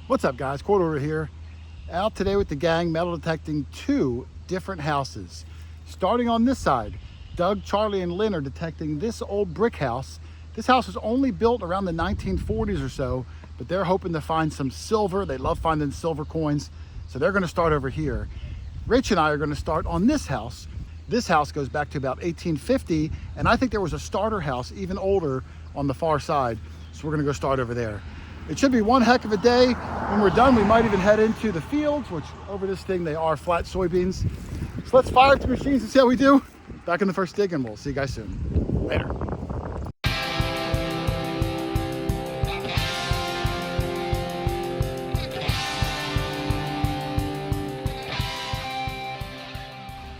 What's up, guys? Hoarder here. Out today with the gang, metal detecting two different houses. Starting on this side, Doug, Charlie, and Lynn are detecting this old brick house. This house was only built around the 1940s or so, but they're hoping to find some silver. They love finding silver coins, so they're going to start over here. Rich and I are going to start on this house. This house goes back to about 1850, and I think there was a starter house even older on the far side, so we're going to go start over there. It should be one heck of a day. When we're done, we might even head into the fields, which over this thing, they are flat soybeans. So let's fire up the machines and see how we do. Back in the first dig, and we'll see you guys soon. Later.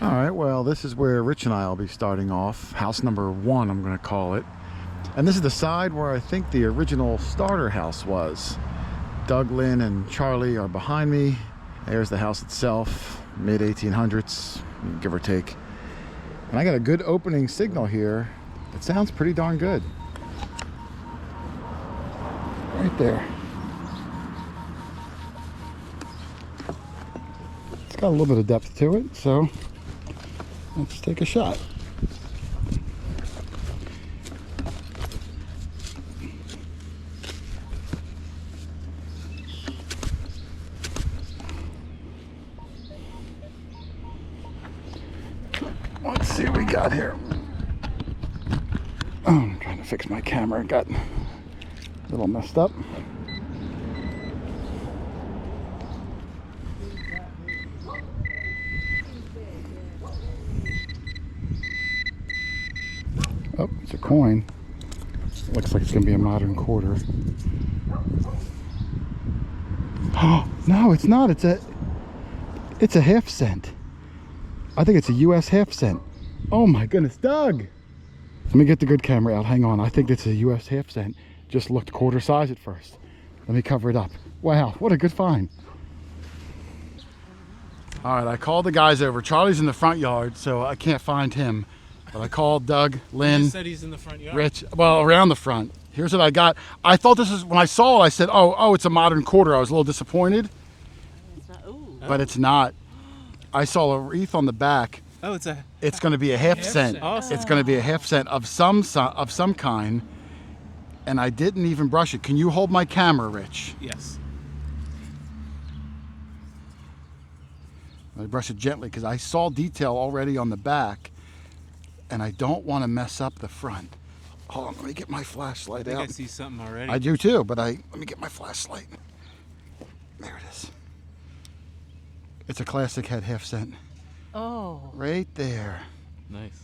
All right, well, this is where Rich and I will be starting off. House number 1, I'm gonna call it. And this is the side where I think the original starter house was. Doug, Lynn, and Charlie are behind me. There's the house itself, mid-1800s, give or take. And I got a good opening signal here. It sounds pretty darn good. Right there. It's got a little bit of depth to it, so let's take a shot. Let's see what we got here. Oh, I'm trying to fix my camera. It got a little messed up. Oh, it's a coin. Looks like it's going to be a modern quarter. Oh, no, it's not. It's a half cent. I think it's a US half cent. Oh my goodness, Doug! Let me get the good camera out. Hang on. I think it's a US half cent. Just looked quarter size at first. Let me cover it up. Wow, what a good find. All right, I called the guys over. Charlie's in the front yard, so I can't find him. But I called Doug, Lynn, You said he's in the front yard. Rich, well, around the front. Here's what I got. I thought this was, when I saw it, I said, oh, it's a modern quarter. I was a little disappointed, It's not, ooh. but it's not. I saw a wreath on the back. Oh, It's going to be a half cent. Awesome. It's going to be a half cent of some kind, and I didn't even brush it. Can you hold my camera, Rich? Yes. Let me brush it gently because I saw detail already on the back, and I don't want to mess up the front. Hold on, let me get my flashlight I think out. I see something already. I do too, but let me get my flashlight. There it is. It's a classic head half cent. Oh. Right there. Nice.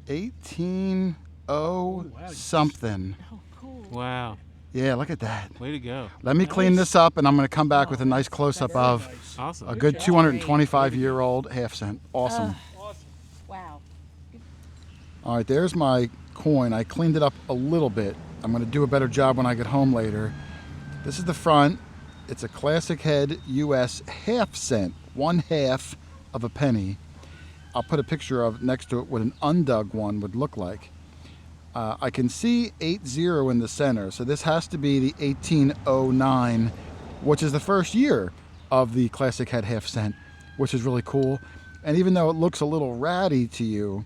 1800 something. Oh, cool. Wow. Yeah, look at that. Way to go. Let me clean this up, and I'm going to come back with a nice close-up of Awesome. a good 225-year-old half cent. Awesome. Wow. All right, there's my coin. I cleaned it up a little bit. I'm going to do a better job when I get home later. This is the front. It's a classic head US half cent, 1/2 of a penny. I'll put a picture of next to it what an undug one would look like. I can see 80 in the center, so this has to be the 1809, which is the first year of the classic head half cent, which is really cool. And even though it looks a little ratty to you,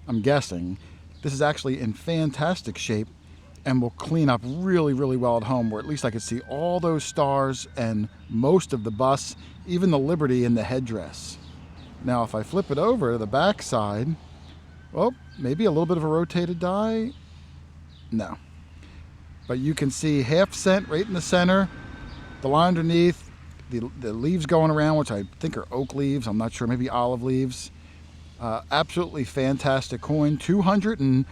I'm guessing, this is actually in fantastic shape and will clean up really, really well at home, where at least I could see all those stars and most of the bus, even the Liberty in the headdress. Now, if I flip it over to the back side, well, maybe a little bit of a rotated die. No. But you can see half cent right in the center, the line underneath, the leaves going around, which I think are oak leaves. I'm not sure, maybe olive leaves. Absolutely fantastic coin. 200 and,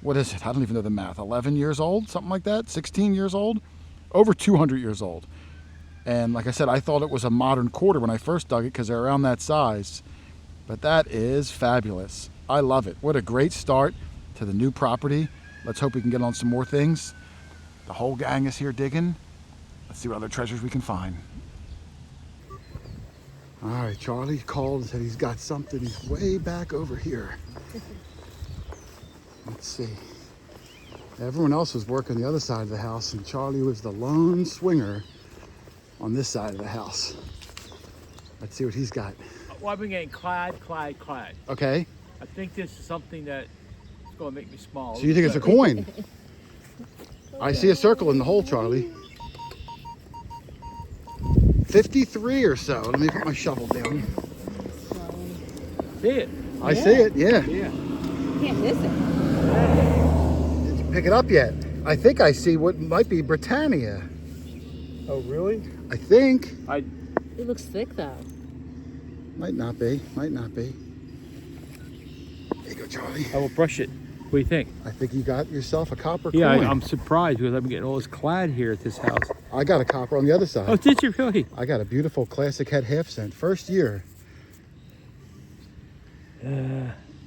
what is it? I don't even know the math. 11 years old, something like that? 16 years old? Over 200 years old. And like I said, I thought it was a modern quarter when I first dug it because they're around that size. But that is fabulous. I love it. What a great start to the new property. Let's hope we can get on some more things. The whole gang is here digging. Let's see what other treasures we can find. All right, Charlie called and said he's got something. He's way back over here. Let's see. Everyone else was working the other side of the house, and Charlie was the lone swinger on this side of the house. Let's see what he's got. Well, I've been getting clad. Okay. I think this is something that's going to make me small. So you think it's a coin? I see a circle in the hole, Charlie. 53 or so. Let me put my shovel down. See it? I see it, yeah. Yeah. Can't miss it. Did you pick it up yet? I think I see what might be Britannia. Oh, really? I think. It looks thick though. Might not be. Might not be. There you go, Charlie. I will brush it. What do you think? I think you got yourself a copper Yeah, coin. I'm surprised because I've been getting all this clad here at this house. I got a copper on the other side. Oh, did you really? I got a beautiful classic head half cent. First year.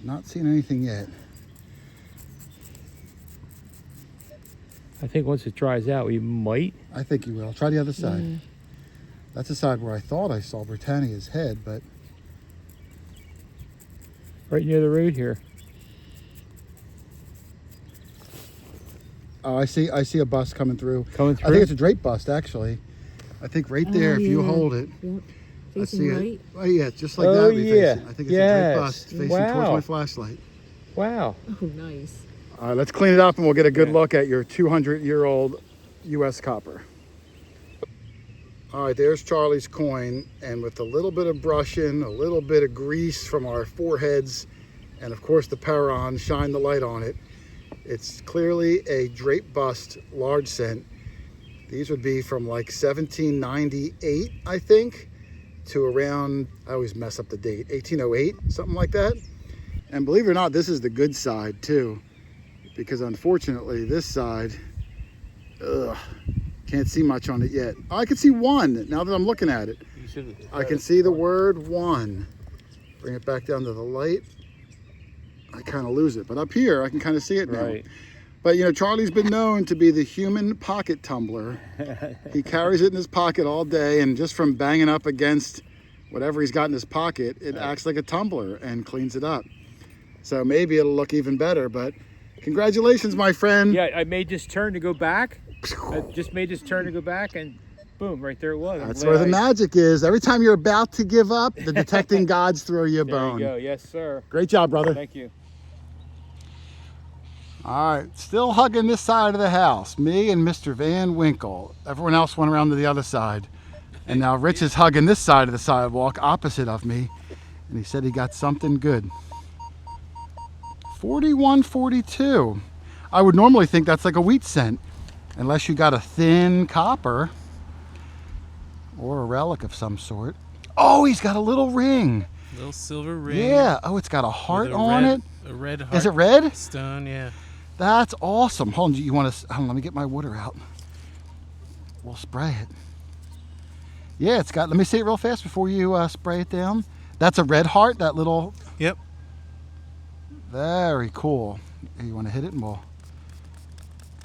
Not seen anything yet. I think once it dries out, we might. I think you will. Try the other side. That's the side where I thought I saw Britannia's head, but Right near the road here. oh, I see a bust coming through. Coming I think through? it's a drape bust, actually. I think right there, if you yeah. hold it. Yep. I Facing see right. it. Oh, yeah, just like Oh, that. We yeah. face it. I think it's a Yes. drape bust facing Wow. towards my flashlight. Wow. Oh, nice. All right, let's clean it up and we'll get a good Yeah. look at your 200-year-old U.S. copper. All right, there's Charlie's coin, and with a little bit of brushing, a little bit of grease from our foreheads, and of course the power on, shine the light on it. It's clearly a drape bust large cent. These would be from like 1798, I think, to around, I always mess up the date, 1808, something like that. And believe it or not, this is the good side too, because unfortunately this side, can't see much on it yet. I can see one now that I'm looking at it. You should I can see the word one. Bring it back down to the light. I kind of lose it, but up here I can kind of see it now. Right. But you know, Charlie's been known to be the human pocket tumbler. He carries it in his pocket all day, and just from banging up against whatever he's got in his pocket, it acts like a tumbler and cleans it up. So maybe it'll look even better, but congratulations, my friend. Yeah, I made this turn to go back. I just made this turn to go back, and boom, right there it was. I'm That's glad where the I- magic is. Every time you're about to give up, the detecting gods throw you a There bone. you go. Yes, sir. Great job, brother. Thank you. All right, still hugging this side of the house. Me and Mr. Van Winkle. Everyone else went around to the other side. And now Rich is hugging this side of the sidewalk opposite of me. And he said he got something good. 41.42. I would normally think that's like a wheat cent, unless you got a thin copper or a relic of some sort. Oh, he's got a little ring. Little silver ring. Yeah. Oh, it's got a heart with a on red- it. A red heart. Is it red? Stone, yeah. That's awesome. Hold on, you want to? Hold on, let me get my water out. We'll spray it. Yeah, it's got. Let me see it real fast before you spray it down. That's a red heart. That little. Yep. Very cool. Here, you want to hit it and we'll.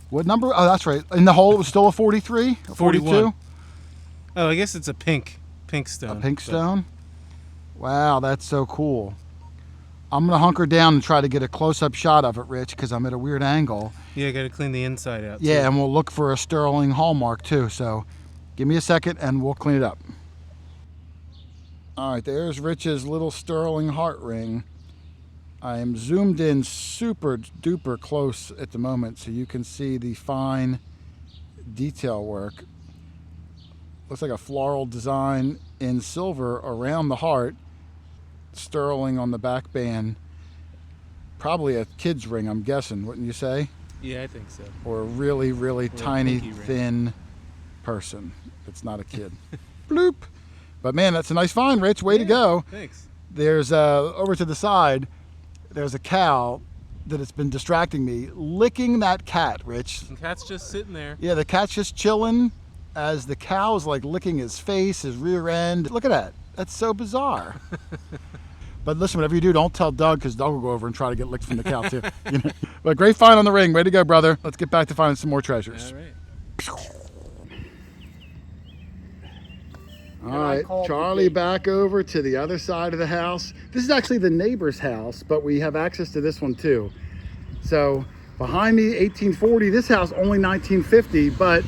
What number? Oh, that's right. In the hole, it was still a 43, a 42, 41. Oh, I guess it's a pink stone. a pink but- stone. Wow, that's so cool. I'm gonna hunker down and try to get a close-up shot of it, Rich, because I'm at a weird angle. Yeah, got to clean the inside out. Yeah, too. and we'll look for a sterling hallmark too. So give me a second and we'll clean it up. All right, there's Rich's little sterling heart ring. I am zoomed in super duper close at the moment so you can see the fine detail work. Looks like a floral design in silver around the heart. Sterling on the back band. Probably a kid's ring, I'm guessing, wouldn't you say? Yeah, I think so. Or a really, really a tiny, pinky ring. thin person. It's not a kid. Bloop. But man, that's a nice find, Rich. Way to Yeah, go. Thanks. There's over to the side, there's a cow that has been distracting me. Licking that cat, Rich. The cat's just sitting there. Yeah, the cat's just chilling as the cow is like licking his face, his rear end. Look at that. That's so bizarre. But listen, whatever you do, don't tell Doug, because Doug will go over and try to get licked from the cow too. You know? But great find on the ring. Way to go, brother. Let's get back to finding some more treasures. All right. All right, Charlie back over to the other side of the house. This is actually the neighbor's house, but we have access to this one too. So behind me, 1840. This house only 1950, but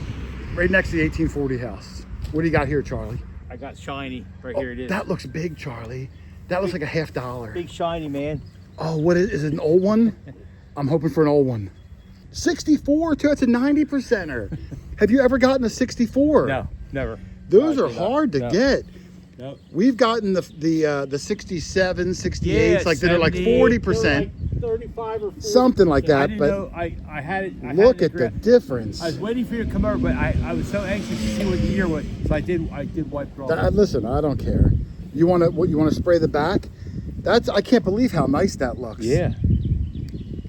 right next to the 1840 house. What do you got here, Charlie? I got shiny. Right here it is. That looks big, Charlie. That looks like a $50. Big shiny, man. Oh, what is it, an old one? I'm hoping for an old one. 64 too, that's a 90%er. Have you ever gotten a 64? No, never. Those are Actually, hard to no. get. Nope. We've gotten the 67, 68s, Yeah, like that are like 70, 40%. 35 or 40. Something like I that, didn't but know. I had it. I had look it at the dressed. difference. I was waiting for you to come over, but I was so anxious to see what the year was, so I did wipe it off. Listen, I don't care. You want to what? You want to spray the back? I can't believe how nice that looks. Yeah.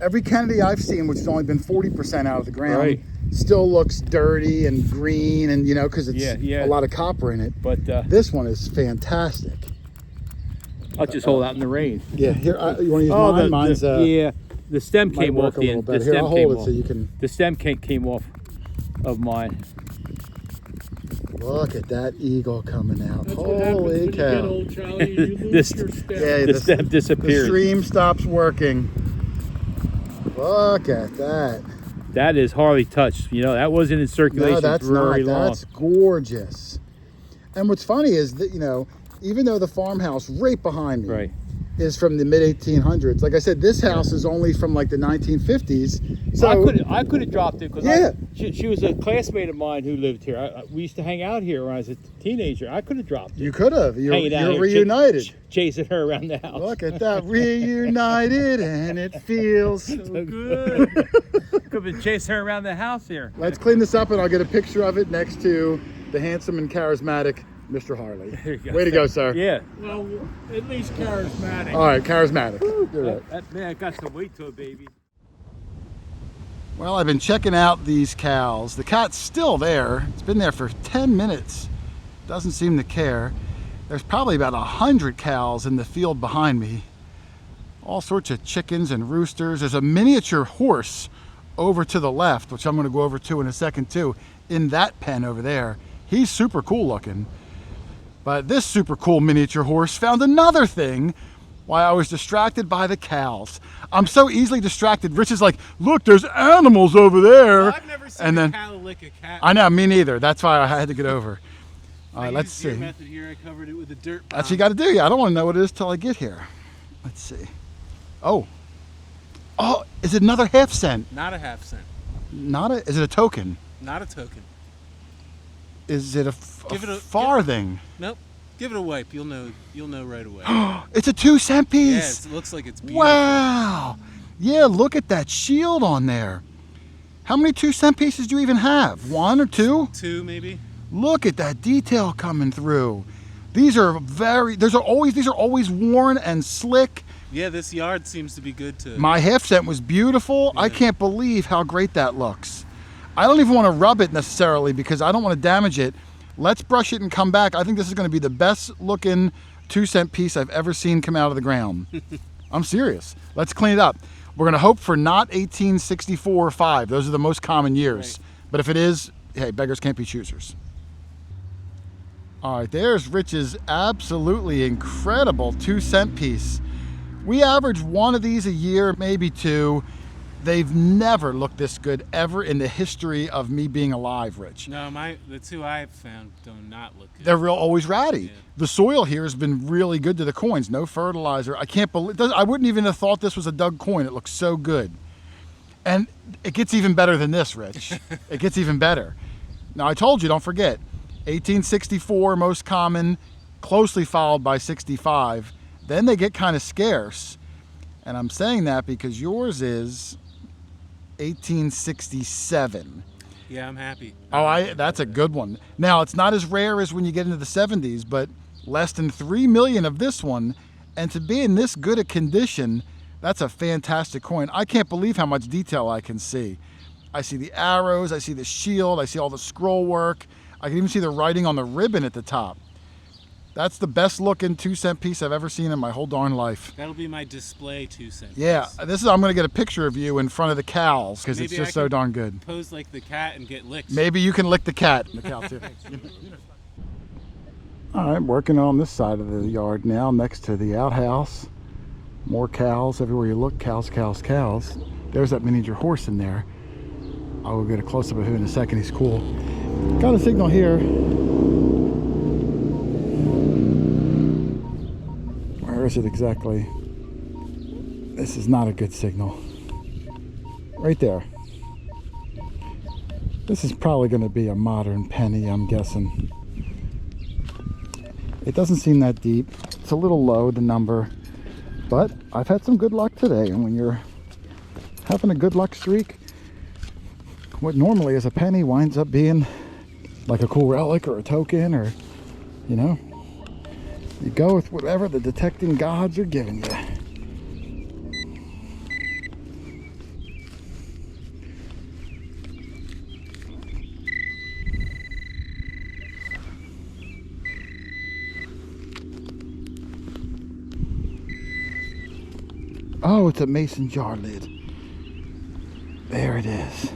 Every Kennedy I've seen, which has only been 40% out of the ground, Right. still looks dirty and green, and because it's Yeah. a lot of copper in it. But This one is fantastic. I'll just hold out in the rain. Yeah, here you want to use mine? Mine's yeah. The stem might came work off a the little end. The better. Here, stem I'll came hold it off. so you can The stem came off of mine. look at that eagle coming out. That's what happens Holy when you get cow! old, Charlie. You lose This- your step. Yeah, The stem the disappeared. stream stops working. Look at that. That is hardly touched. That wasn't in circulation No, that's very not. long. That's gorgeous. And what's funny is that, even though the farmhouse right behind me Right. is from the mid 1800s, like I said, this house is only from like the 1950s. So I could have dropped it because Yeah. she was a classmate of mine who lived here. We used to hang out here when I was a teenager. I could have dropped it. you could have. Hanging out You're here, reunited. chasing her around the house. Look at that. Reunited and it feels so good. Could have been chasing her around the house here. Let's clean this up and I'll get a picture of it next to the handsome and charismatic Mr. Harley. There you go. Way to go, sir. Yeah. Well, at least charismatic. All right, charismatic. You're right. That man got some weight to it, baby. Well, I've been checking out these cows. The cat's still there. It's been there for 10 minutes. Doesn't seem to care. There's probably about 100 cows in the field behind me. All sorts of chickens and roosters. There's a miniature horse over to the left, which I'm going to go over to in a second too, in that pen over there. He's super cool looking. But this super cool miniature horse found another thing while I was distracted by the cows. I'm so easily distracted. Rich is like, look, there's animals over there. Well, I've never seen And a then- cow lick a cat. I know, me neither. That's why I had to get over. All right, let's used your see. method here. I covered it with a dirt That's what bomb. you got to do. Yeah, I don't want to know what it is till I get here. Let's see. Oh, is it another half cent? Not a half cent. Is it a token? Not a token. Is it a Give it a- farthing? Nope. Give it a wipe. You'll know. You'll know right away. It's a 2-cent piece. Yes, it looks like it's beautiful. Wow. Yeah, look at that shield on there. How many 2-cent pieces do you even have? 1 or 2? 2 maybe. Look at that detail coming through. These are always worn and slick. Yeah, this yard seems to be good to. My half cent was beautiful. I Yeah. can't believe how great that looks. I don't even want to rub it necessarily because I don't want to damage it. Let's brush it and come back. I think this is going to be the best looking 2-cent piece I've ever seen come out of the ground. I'm serious. Let's clean it up. We're going to hope for not 1864 or 5. Those are the most common years. Right. But if it is, hey, beggars can't be choosers. All right, there's Rich's absolutely incredible 2-cent piece. We average 1 of these a year, maybe 2. They've never looked this good ever in the history of me being alive, Rich. No, the 2 I've found do not look good. They're always ratty. Yeah. The soil here has been really good to the coins. No fertilizer. I can't believe. I wouldn't even have thought this was a dug coin. It looks so good, and it gets even better than this, Rich. It gets even better. Now I told you, don't forget, 1864 most common, closely followed by 65. Then they get kind of scarce, and I'm saying that because yours is 1867. Yeah, I'm happy. That's a good one. Now, it's not as rare as when you get into the 70s, but less than 3 million of this one, and to be in this good a condition, that's a fantastic coin. I can't believe how much detail I can see. I see the arrows, I see the shield, I see all the scroll work. I can even see the writing on the ribbon at the top. That's the best looking 2-cent piece I've ever seen in my whole darn life. That'll be my display 2-cent. Yeah, I'm going to get a picture of you in front of the cows because it's Maybe just I so could- darn good. Pose like the cat and get licked. Maybe you can lick the cat. The cow too. All right, working on this side of the yard now, next to the outhouse. More cows everywhere you look. Cows, cows, cows. There's that miniature horse in there. I will get a close-up of him in a second. He's cool. Got a signal here. Where is it exactly? This is not a good signal. Right there. This is probably going to be a modern penny, I'm guessing. It doesn't seem that deep. It's a little low, the number. But I've had some good luck today. And when you're having a good luck streak, what normally is a penny winds up being like a cool relic or a token, or, you know, you go with whatever the detecting gods are giving you. Oh, it's a mason jar lid. There it is.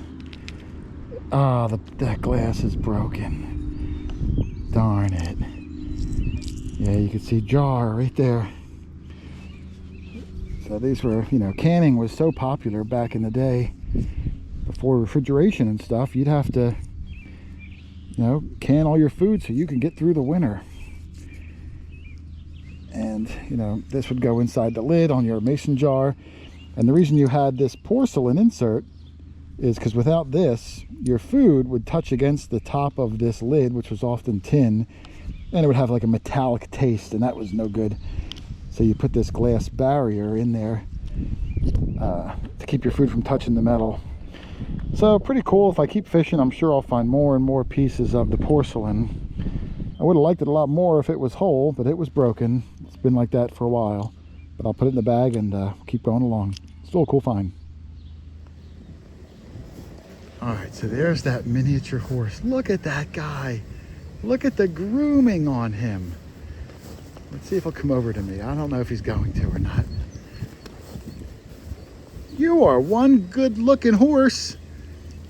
Ah, that glass is broken. Darn it. Yeah, you can see jar right there. So these were, you know, canning was so popular back in the day. Before refrigeration and stuff, you'd have to, you know, can all your food so you can get through the winter. And, you know, this would go inside the lid on your mason jar. And the reason you had this porcelain insert is because without this, your food would touch against the top of this lid, which was often tin, and it would have like a metallic taste, and that was no good. So you put this glass barrier in there to keep your food from touching the metal. So pretty cool. If I keep fishing, I'm sure I'll find more and more pieces of the porcelain. I would have liked it a lot more if it was whole, but it was broken. It's been like that for a while. But I'll put it in the bag and keep going along. Still a cool find. All right, so there's that miniature horse. Look at that guy. Look at the grooming on him. Let's see if he'll come over to me. I don't know if he's going to or not. You are one good-looking horse.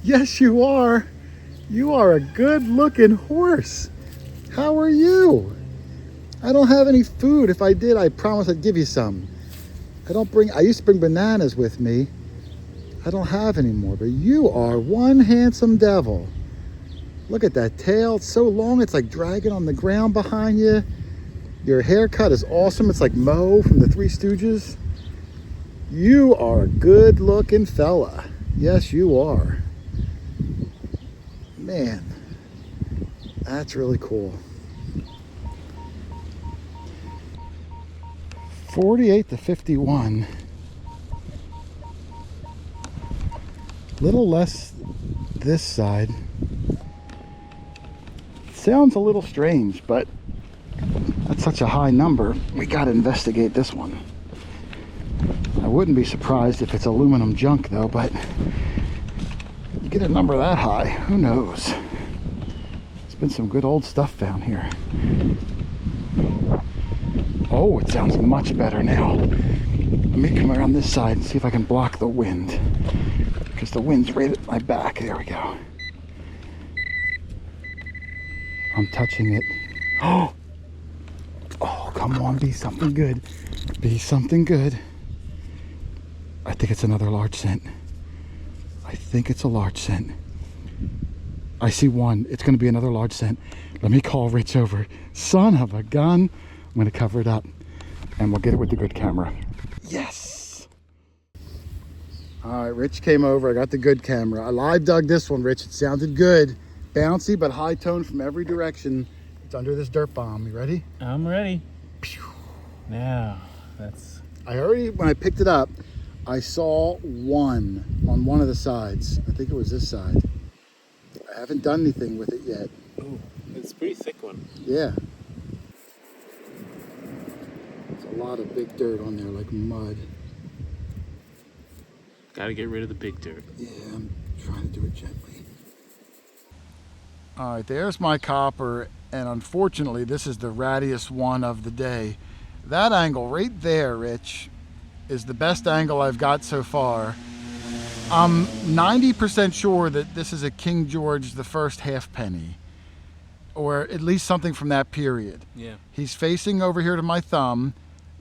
Yes, you are. You are a good-looking horse. How are you? I don't have any food. If I did, I promise I'd give you some. I used to bring bananas with me. I don't have any more, but you are one handsome devil. Look at that tail. It's so long, it's like dragging on the ground behind you. Your haircut is awesome. It's like Mo from the Three Stooges. You are a good-looking fella. Yes, you are. Man, that's really cool. 48 to 51. Little less this side. Sounds a little strange, but that's such a high number. We got to investigate this one. I wouldn't be surprised if it's aluminum junk though, but you get a number that high, who knows? There's been some good old stuff found here. Oh, it sounds much better now. Let me come around this side and see if I can block the wind, because the wind's right at my back. There we go. I'm touching it. Oh, come on, be something good. Be something good. I think it's another large cent. I think it's a large cent. I see one. It's going to be another large cent. Let me call Rich over. Son of a gun. I'm going to cover it up and we'll get it with the good camera. Yes. All right, Rich came over. I got the good camera. I live dug this one, Rich. It sounded good. Bouncy, but high tone from every direction. It's under this dirt bomb. You ready? I'm ready. Now, that's... when I picked it up, I saw one on one of the sides. I think it was this side. I haven't done anything with it yet. Oh, it's a pretty thick one. Yeah. There's a lot of big dirt on there, like mud. Gotta get rid of the big dirt. Yeah, I'm trying to do it gently. All right, there's my copper, and unfortunately, this is the rattiest one of the day. That angle right there, Rich, is the best angle I've got so far. I'm 90% sure that this is a King George I halfpenny, or at least something from that period. Yeah. He's facing over here to my thumb.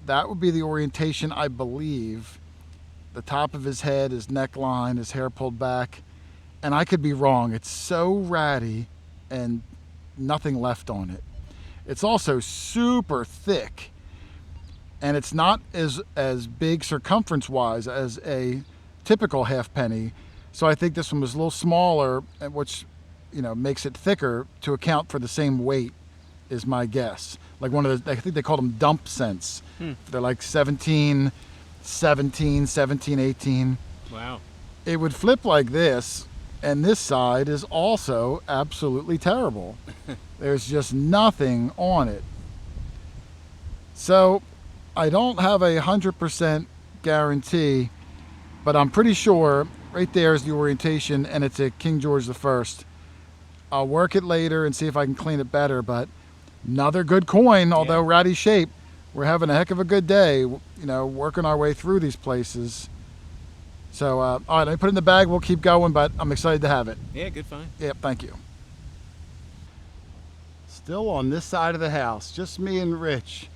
That would be the orientation, I believe. The top of his head, his neckline, his hair pulled back. And I could be wrong. It's so ratty and nothing left on it. It's also super thick. and it's not as big circumference wise as a typical halfpenny. So I think this one was a little smaller, which makes it thicker to account for the same weight, is my guess. Like one of the, I think they called them dump cents. They're like 17, 18. Wow. It would flip like this, and this side is also absolutely terrible. There's just nothing on it. So I don't have 100% guarantee, but I'm pretty sure right there is the orientation, and it's a King George I. I'll work it later and see if I can clean it better, but another good coin, although ratty shape. We're having a heck of a good day, working our way through these places. So, all right, let me put it in the bag. We'll keep going, but I'm excited to have it. Yeah, good find. Yep, thank you. Still on this side of the house, just me and Rich.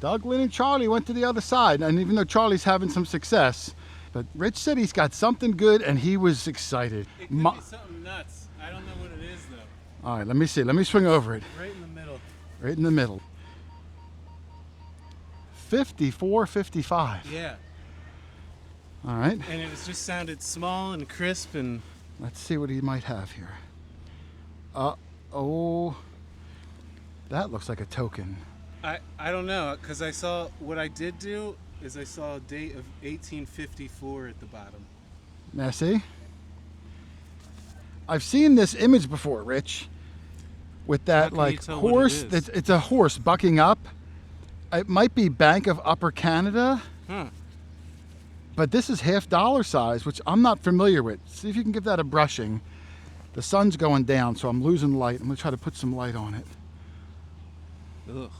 Doug, Lynn, and Charlie went to the other side, and even though Charlie's having some success, but Rich said he's got something good, and he was excited. It could be something nuts. I don't know what it is, though. All right, let me see. Let me swing over it. Right in the middle. Right in the middle. 54.55. Yeah. All right. And it just sounded small and crisp and... Let's see what he might have here. Oh, that looks like a token. I don't know, because I saw, what I did do is I saw a date of 1854 at the bottom. Now see? I've seen this image before, Rich, with that How can you like tell what it horse. is? It's a horse bucking up. It might be Bank of Upper Canada, Huh. but this is $half size, which I'm not familiar with. See if you can give that a brushing. The sun's going down, so I'm losing light. I'm gonna try to put some light on it. Ugh.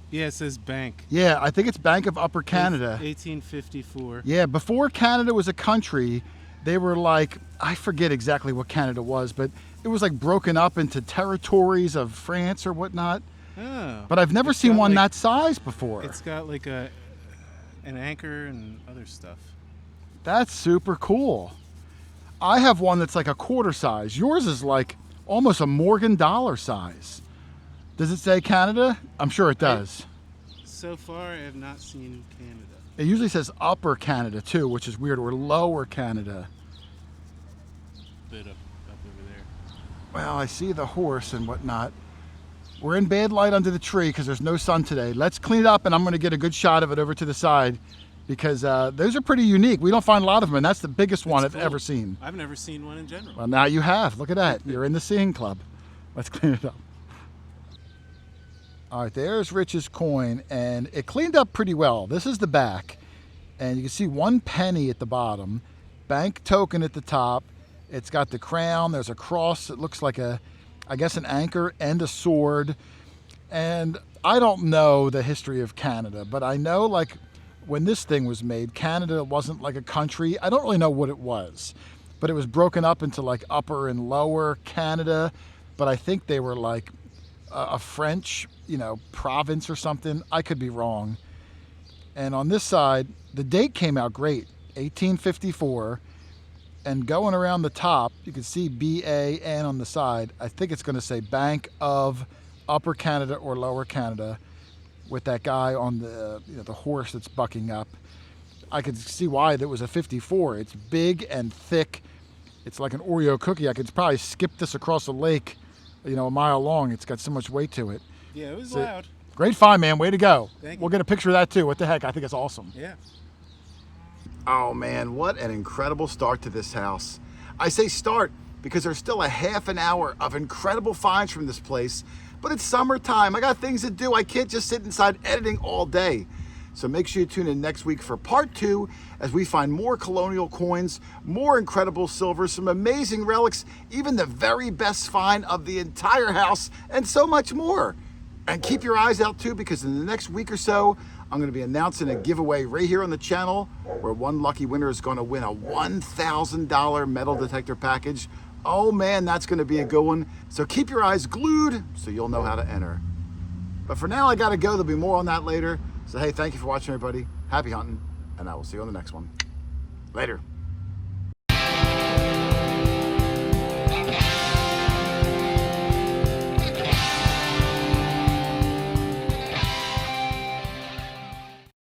Yeah, it says bank. Yeah, I think it's Bank of Upper Canada. 1854. Yeah, before Canada was a country, they were like, I forget exactly what Canada was, but it was like broken up into territories of France or whatnot. Oh. But I've never It's seen got one like- that size before. It's got like an anchor and other stuff. That's super cool. I have one that's like a quarter size. Yours is like almost a Morgan dollar size. Does it say Canada? I'm sure it does. So far, I have not seen Canada. It usually says Upper Canada too, which is weird, or Lower Canada. Bit up over there. Well, I see the horse and whatnot. We're in bad light under the tree because there's no sun today. Let's clean it up, and I'm going to get a good shot of it over to the side because those are pretty unique. We don't find a lot of them, and that's the biggest one I've cool. ever seen. I've never seen one in general. Well, now you have. Look at that. You're in the seeing club. Let's clean it up. All right, there's Rich's coin, and it cleaned up pretty well. This is the back, and you can see 1 penny at the bottom, bank token at the top. It's got the crown. There's a cross. It looks like I guess an anchor and a sword. And I don't know the history of Canada, but I know like when this thing was made, Canada wasn't like a country. I don't really know what it was, but it was broken up into like Upper and Lower Canada. But I think they were like a French, province or something. I could be wrong. And on this side, the date came out great, 1854. And going around the top, you can see BAN on the side. I think it's going to say Bank of Upper Canada or Lower Canada with that guy on the the horse that's bucking up. I could see why that was a 54. It's big and thick. It's like an Oreo cookie. I could probably skip this across a lake, a mile long. It's got so much weight to it. Yeah, it was So- loud. Great find, man. Way to go. Thank We'll you. get a picture of that too. What the heck? I think it's awesome. Yeah. Oh man, what an incredible start to this house. I say start because there's still a half an hour of incredible finds from this place, but it's summertime. I got things to do. I can't just sit inside editing all day. So make sure you tune in next week for part 2 as we find more colonial coins, more incredible silver, some amazing relics, even the very best find of the entire house, and so much more. And keep your eyes out too, because in the next week or so, I'm going to be announcing a giveaway right here on the channel where one lucky winner is going to win a $1,000 metal detector package. Oh man, that's going to be a good one. So keep your eyes glued so you'll know how to enter. But for now, I got to go. There'll be more on that later. So hey, thank you for watching, everybody. Happy hunting, and I will see you on the next one. Later.